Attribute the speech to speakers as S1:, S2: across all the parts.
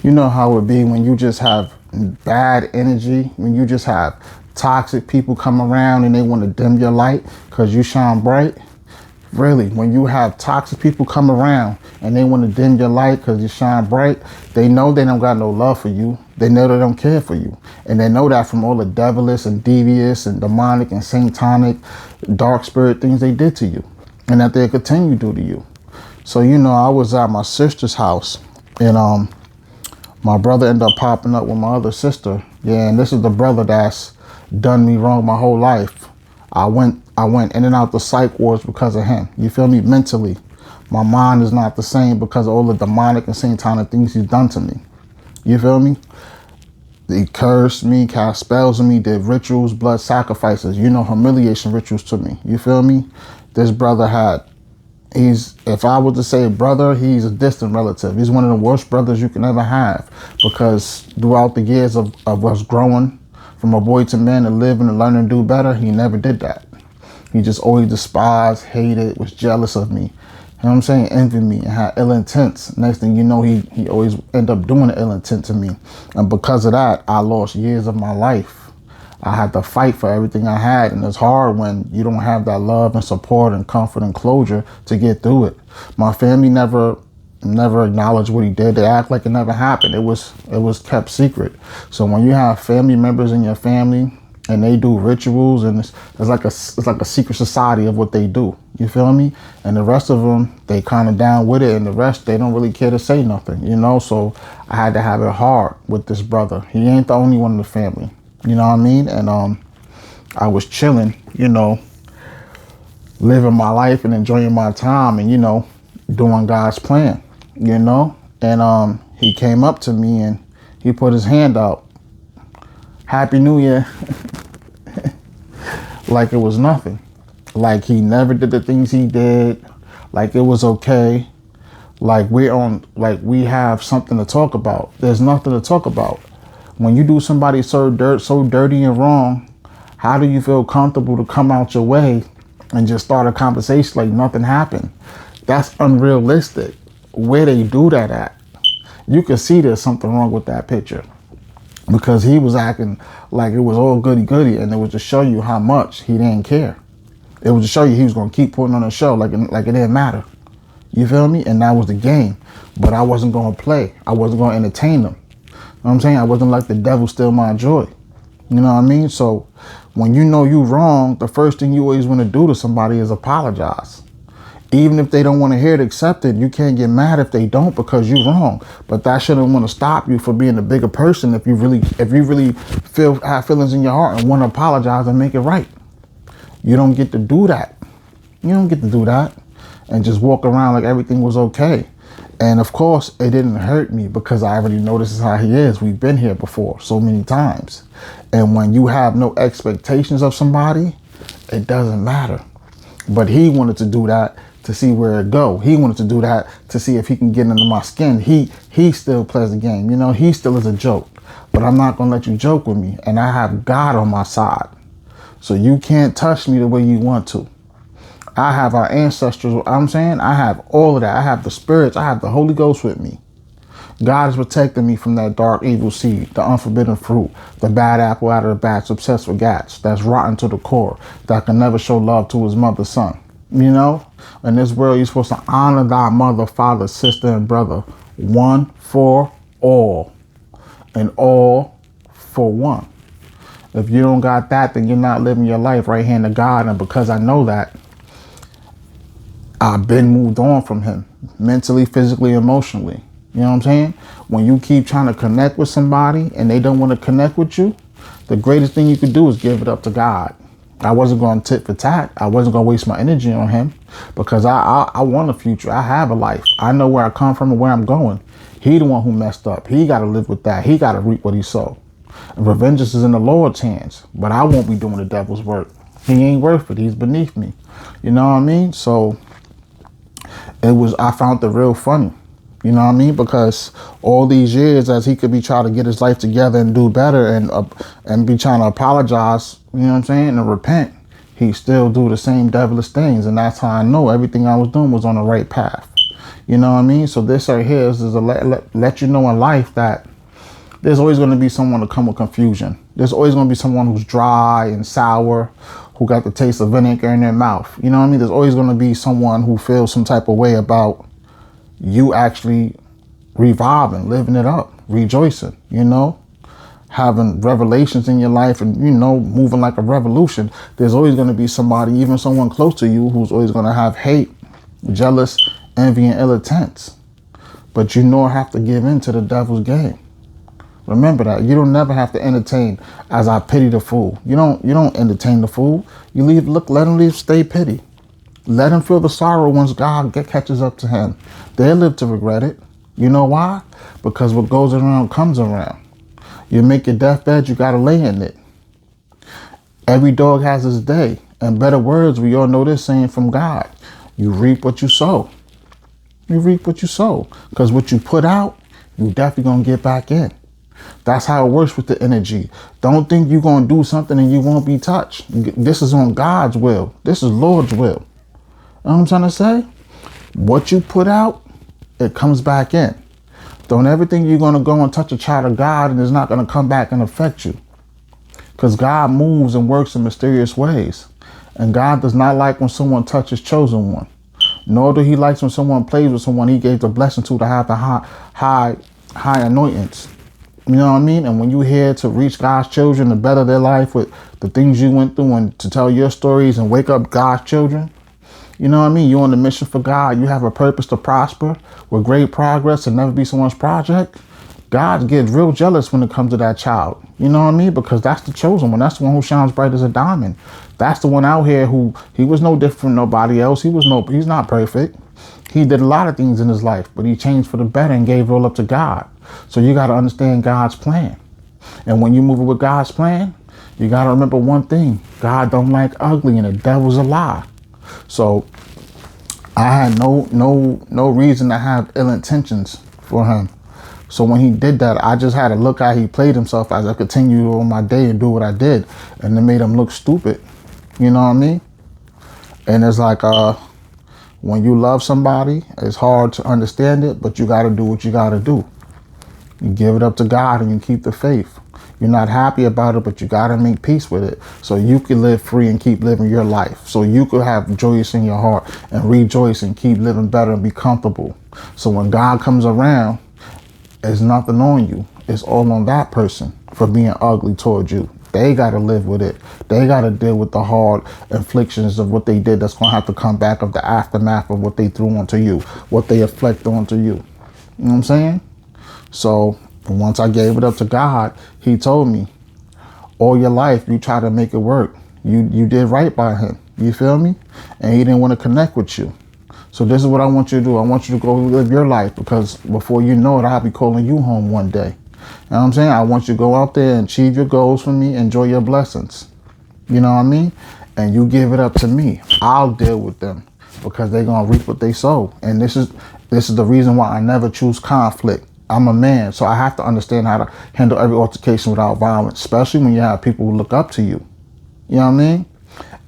S1: You know how it be when you just have bad energy, when you just have toxic people come around and they want to dim your light because you shine bright. Really, when you have toxic people come around and they want to dim your light because you shine bright, they know they don't got no love for you. They know they don't care for you. And they know that from all the devilish and devious and demonic and satanic dark spirit things they did to you. And that they'll continue to do to you. So, you know, I was at my sister's house and my brother ended up popping up with my other sister. Yeah, and this is the brother that's done me wrong my whole life. I went in and out the psych wards because of him. You feel me? Mentally. My mind is not the same because of all the demonic and satanic things he's done to me. You feel me? He cursed me, cast spells on me, did rituals, blood sacrifices, you know, humiliation rituals to me. You feel me? This brother if I were to say brother, he's a distant relative. He's one of the worst brothers you can ever have because throughout the years of us growing from a boy to man and living and learning to do better, he never did that. He just always despised, hated, was jealous of me. You know what I'm saying? Envied me and had ill intents. Next thing you know, he always ended up doing an ill intent to me. And because of that, I lost years of my life. I had to fight for everything I had. And it's hard when you don't have that love and support and comfort and closure to get through it. My family never acknowledged what he did. They act like it never happened. It was kept secret. So when you have family members in your family and they do rituals and it's like a secret society of what they do. You feel me? And the rest of them, they kind of down with it, and the rest, they don't really care to say nothing, you know? So I had to have it hard with this brother. He ain't the only one in the family, you know what I mean? And I was chilling, you know, living my life and enjoying my time and, you know, doing God's plan, you know? And he came up to me and he put his hand out. Happy New Year. Like it was nothing. Like he never did the things he did. Like it was okay. Like we have something to talk about. There's nothing to talk about. When you do somebody so dirty and wrong, how do you feel comfortable to come out your way and just start a conversation like nothing happened? That's unrealistic. Where they do that at? You can see there's something wrong with that picture. Because he was acting like it was all goody-goody, and it was to show you how much he didn't care. It was to show you he was going to keep putting on a show like it didn't matter. You feel me? And that was the game. But I wasn't going to play. I wasn't going to entertain them. You know what I'm saying? I wasn't like the devil steal my joy. You know what I mean? So when you know you're wrong, the first thing you always want to do to somebody is apologize. Even if they don't want to hear it accepted, you can't get mad if they don't because you're wrong. But that shouldn't want to stop you from being a bigger person if you really have feelings in your heart and want to apologize and make it right. You don't get to do that. You don't get to do that and just walk around like everything was okay. And of course, it didn't hurt me because I already know this is how he is. We've been here before so many times. And when you have no expectations of somebody, it doesn't matter. But he wanted to do that to see where it go. He wanted to do that to see if he can get under my skin. He still plays the game. You know, he still is a joke. But I'm not going to let you joke with me. And I have God on my side. So you can't touch me the way you want to. I have our ancestors. I'm saying I have all of that. I have the spirits. I have the Holy Ghost with me. God is protecting me from that dark, evil seed, the unforbidden fruit, the bad apple out of the batch, obsessed with gats, that's rotten to the core, that can never show love to his mother's son. You know, in this world, you're supposed to honor thy mother, father, sister, and brother. One for all, and all for one. If you don't got that, then you're not living your life right hand to God. And because I know that, I've been moved on from him, mentally, physically, emotionally. You know what I'm saying? When you keep trying to connect with somebody and they don't want to connect with you, the greatest thing you could do is give it up to God. I wasn't going to tit for tat. I wasn't going to waste my energy on him because I want a future. I have a life. I know where I come from and where I'm going. He the one who messed up. He got to live with that. He got to reap what he sowed. And revenge is in the Lord's hands. But I won't be doing the devil's work. He ain't worth it. He's beneath me. You know what I mean? So I found it real funny. You know what I mean? Because all these years, as he could be trying to get his life together and do better and be trying to apologize, you know what I'm saying, and repent, he still do the same devilish things. And that's how I know everything I was doing was on the right path. You know what I mean? So this right here is a let you know in life that there's always going to be someone to come with confusion. There's always going to be someone who's dry and sour, who got the taste of vinegar in their mouth. You know what I mean? There's always going to be someone who feels some type of way about you actually reviving, living it up, rejoicing, you know, having revelations in your life and, you know, moving like a revolution. There's always going to be somebody, even someone close to you, who's always going to have hate, jealous, envy, and ill intents. But you nor have to give in to the devil's game. Remember that. You don't never have to entertain as I pity the fool. You don't entertain the fool. You let him leave, stay pity. Let him feel the sorrow once God catches up to him. They'll live to regret it. You know why? Because what goes around comes around. You make your deathbed, you gotta lay in it. Every dog has his day. In better words, we all know this saying from God. You reap what you sow. You reap what you sow. Because what you put out, you definitely gonna get back in. That's how it works with the energy. Don't think you're going to do something and you won't be touched. This is on God's will. This is Lord's will. You know what I'm trying to say? What you put out, it comes back in. Don't ever think you're going to go and touch a child of God and it's not going to come back and affect you. Because God moves and works in mysterious ways. And God does not like when someone touches chosen one. Nor do he likes when someone plays with someone he gave the blessing to have the high anointings. You know what I mean? And when you're here to reach God's children, to better their life with the things you went through and to tell your stories and wake up God's children, you know what I mean? You're on the mission for God. You have a purpose to prosper with great progress and never be someone's project. God gets real jealous when it comes to that child. You know what I mean? Because that's the chosen one. That's the one who shines bright as a diamond. That's the one out here who he was no different from nobody else. He's not perfect. He did a lot of things in his life, but he changed for the better and gave it all up to God. So you got to understand God's plan. And when you move with God's plan, you got to remember one thing. God don't like ugly and the devil's a lie. So I had no reason to have ill intentions for him. So when he did that, I just had to look how he played himself as I continued on my day and do what I did. And it made him look stupid. You know what I mean? And it's like, when you love somebody, it's hard to understand it, but you got to do what you got to do. You give it up to God and you keep the faith. You're not happy about it, but you got to make peace with it so you can live free and keep living your life. So you could have joyous in your heart and rejoice and keep living better and be comfortable. So when God comes around, it's nothing on you. It's all on that person for being ugly towards you. They got to live with it. They got to deal with the hard inflictions of what they did that's going to have to come back of the aftermath of what they threw onto you, what they afflict onto you. You know what I'm saying? So once I gave it up to God, he told me, all your life, you try to make it work. You did right by him. You feel me? And he didn't want to connect with you. So this is what I want you to do. I want you to go live your life because before you know it, I'll be calling you home one day. You know what I'm saying? I want you to go out there and achieve your goals for me, enjoy your blessings. You know what I mean? And you give it up to me. I'll deal with them because they're going to reap what they sow. And this is the reason why I never choose conflict. I'm a man, so I have to understand how to handle every altercation without violence, especially when you have people who look up to you. You know what I mean?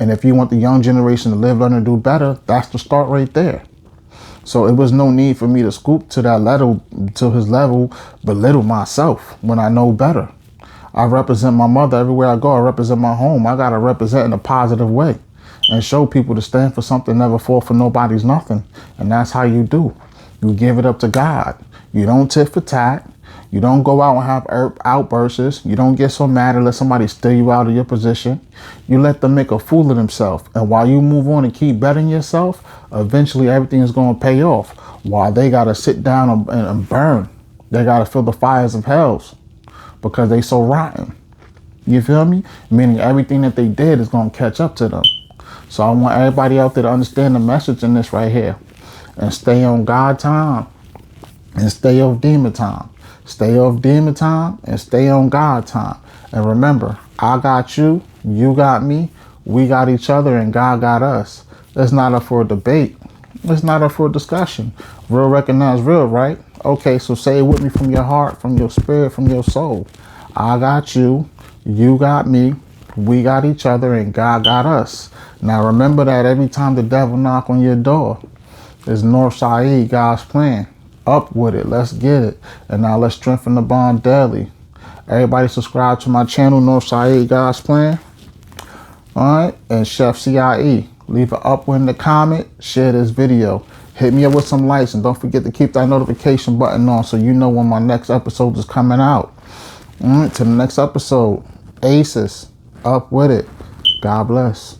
S1: And if you want the young generation to live, learn, and do better, that's the start right there. So it was no need for me to scoop to that level, to his level, belittle myself when I know better. I represent my mother everywhere I go. I represent my home. I got to represent in a positive way and show people to stand for something, never fall for nobody's nothing. And that's how you do. You give it up to God. You don't tit for tat. You don't go out and have outbursts. You don't get so mad and let somebody steal you out of your position. You let them make a fool of themselves. And while you move on and keep bettering yourself, eventually everything is going to pay off. While they got to sit down and burn. They got to feel the fires of hells because they so rotten. You feel me? Meaning everything that they did is going to catch up to them. So I want everybody out there to understand the message in this right here. And stay on God time. And stay off demon time. Stay off demon time and stay on God time. And remember, I got you, you got me, we got each other, and God got us. It's not up for a debate. It's not up for a discussion. Real recognize real, right? Okay, so say it with me from your heart, from your spirit, from your soul. I got you, you got me, we got each other, and God got us. Now remember that every time the devil knock on your door, It's North Saeed, God's plan. Up with it. Let's get it. And now let's strengthen the bond daily. Everybody subscribe to my channel, North Saeed, God's plan. Alright? And Chef CIE. Leave an upward in the comment. Share this video. Hit me up with some likes. And don't forget to keep that notification button on so you know when my next episode is coming out. Alright? To the next episode. Aces. Up with it. God bless.